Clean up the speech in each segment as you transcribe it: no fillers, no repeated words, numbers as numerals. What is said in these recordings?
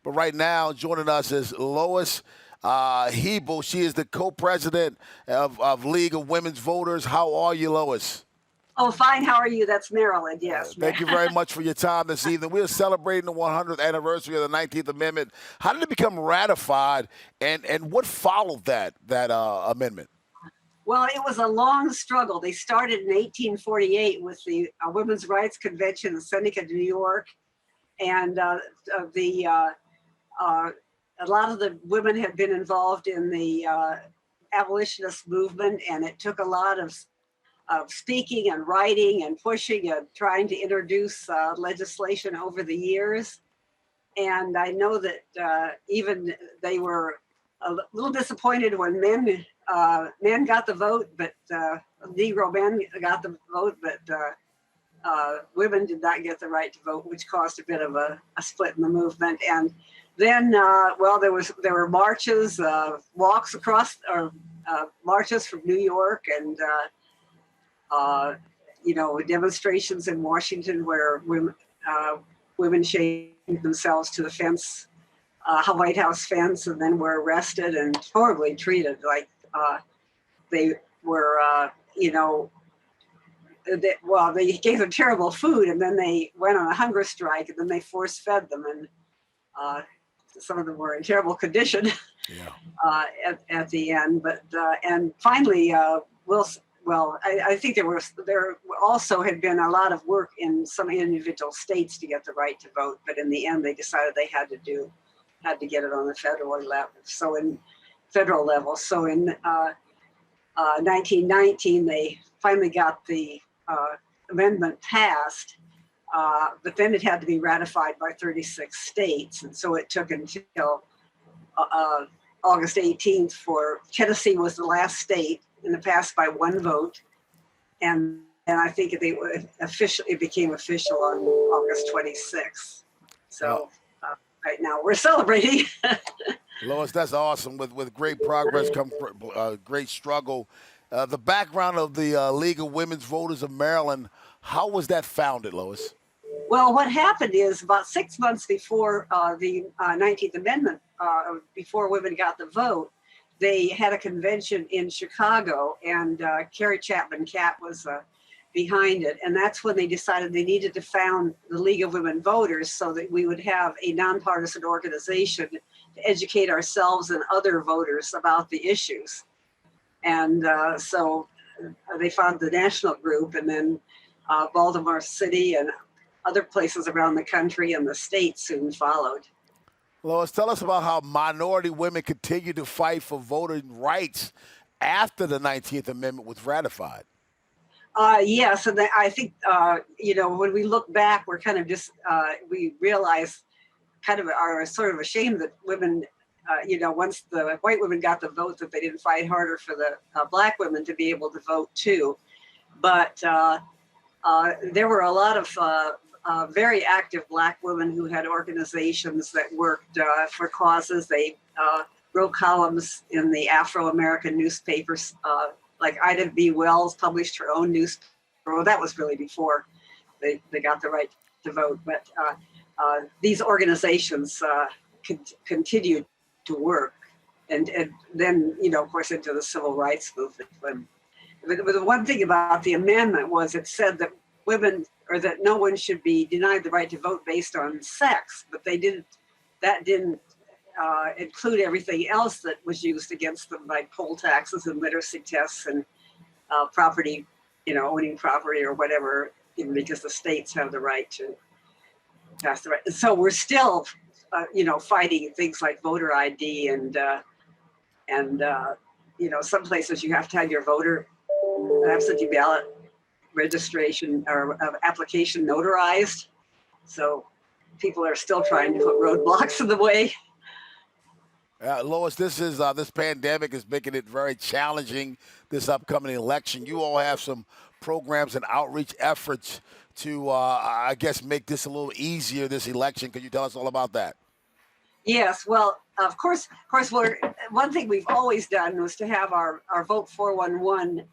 But right now, joining us is Lois Hybl. She is the co-president of League of Women's Voters. How are you, Lois? Oh, fine. How are you? That's Maryland, yes. Thank you very much for your time this evening. We are celebrating the 100th anniversary of the 19th Amendment. How did it become ratified, and what followed that amendment? Well, it was a long struggle. They started in 1848 with the Women's Rights Convention in Seneca, New York, and a lot of the women had been involved in the abolitionist movement, and it took a lot of speaking and writing and pushing and trying to introduce legislation over the years. And I know that even they were a little disappointed when men got the vote, but Negro men got the vote, but women did not get the right to vote, which caused a bit of a split in the movement. And then, there were marches, walks across, or marches from New York, and demonstrations in Washington where women chained themselves to the fence, White House fence, and then were arrested and horribly treated. Like they were, they gave them terrible food, and then they went on a hunger strike, and then they force fed them, and some of them were in terrible condition. Yeah. At the end, but and finally, I think there also had been a lot of work in some individual states to get the right to vote, but in the end, they decided they had to get it on the federal level. So in 1919, they finally got the amendment passed, but then it had to be ratified by 36 states, and so it took until August 18th for Tennessee was the last state, and it passed by one vote, and I think it became official on August 26th. So right now we're celebrating. Lois, that's awesome. With great progress comes great struggle. The background of the League of Women's Voters of Maryland, how was that founded, Lois? Well, what happened is about 6 months before the 19th Amendment, before women got the vote, they had a convention in Chicago, and Carrie Chapman Catt was behind it. And that's when they decided they needed to found the League of Women Voters so that we would have a nonpartisan organization to educate ourselves and other voters about the issues. And so they found the national group, and then Baltimore City and other places around the country and the state soon followed. Lois, tell us about how minority women continue to fight for voting rights after the 19th Amendment was ratified. Yes, and I think, when we look back, we're kind of we realize kind of are sort of ashamed that women, once the white women got the vote, that they didn't fight harder for the black women to be able to vote too. But there were a lot of very active black women who had organizations that worked for causes. They wrote columns in the Afro-American newspapers, like Ida B. Wells published her own newspaper. Well, that was really before they got the right to vote. But these organizations continued to work. And then, of course, into the civil rights movement. But the one thing about the amendment was it said that women, or that no one should be denied the right to vote based on sex, but that didn't include everything else that was used against them, like poll taxes and literacy tests and property, owning property or whatever, because the states have the right to pass the right. So we're still, fighting things like voter ID and some places you have to have your voter absentee ballot registration or application notarized. So people are still trying to put roadblocks in the way. Lois, this pandemic is making it very challenging, this upcoming election. You all have some programs and outreach efforts to, make this a little easier, this election. Could you tell us all about that? Yes, well, of course, one thing we've always done was to have our Vote 411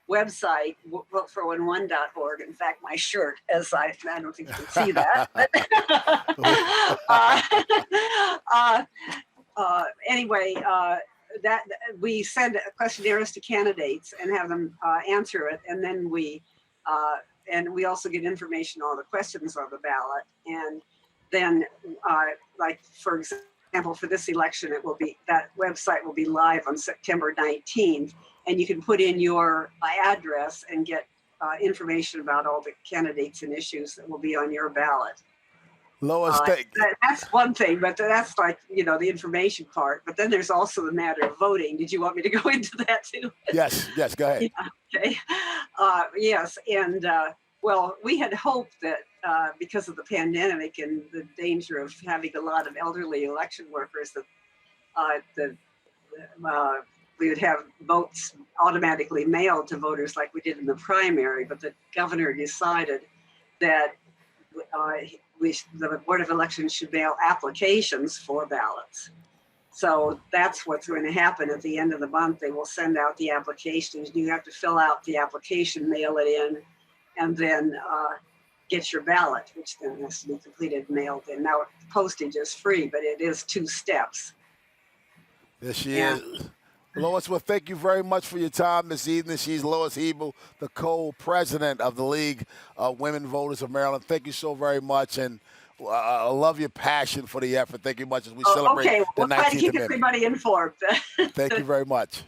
website, vote411.org. In fact, my shirt, I don't think you can see that. Anyway, that we send questionnaires to candidates and have them answer it, uh, and we also get information on the questions on the ballot, and then like for example for this election it will be that website will be live on September 19th, and you can put in your address and get information about all the candidates and issues that will be on your ballot. Lois, That's one thing, but that's like, the information part. But then there's also the matter of voting. Did you want me to go into that too? yes, go ahead. Yeah, okay. Yes. And well, we had hoped that because of the pandemic and the danger of having a lot of elderly election workers, that the we would have votes automatically mailed to voters like we did in the primary. But the governor decided that uh, the Board of Elections should mail applications for ballots. So that's what's going to happen at the end of the month. They will send out the applications. You have to fill out the application, mail it in, and then get your ballot, which then has to be completed, mailed in. Now, postage is free, but it is 2 steps. There she And is. Lois, well, thank you very much for your time this evening. She's Lois Hybl, the co-president of the League of Women Voters of Maryland. Thank you so very much, and I love your passion for the effort. Thank you much as we celebrate okay, the we'll try to 19th keep Amendment. everybody informed. Thank you very much.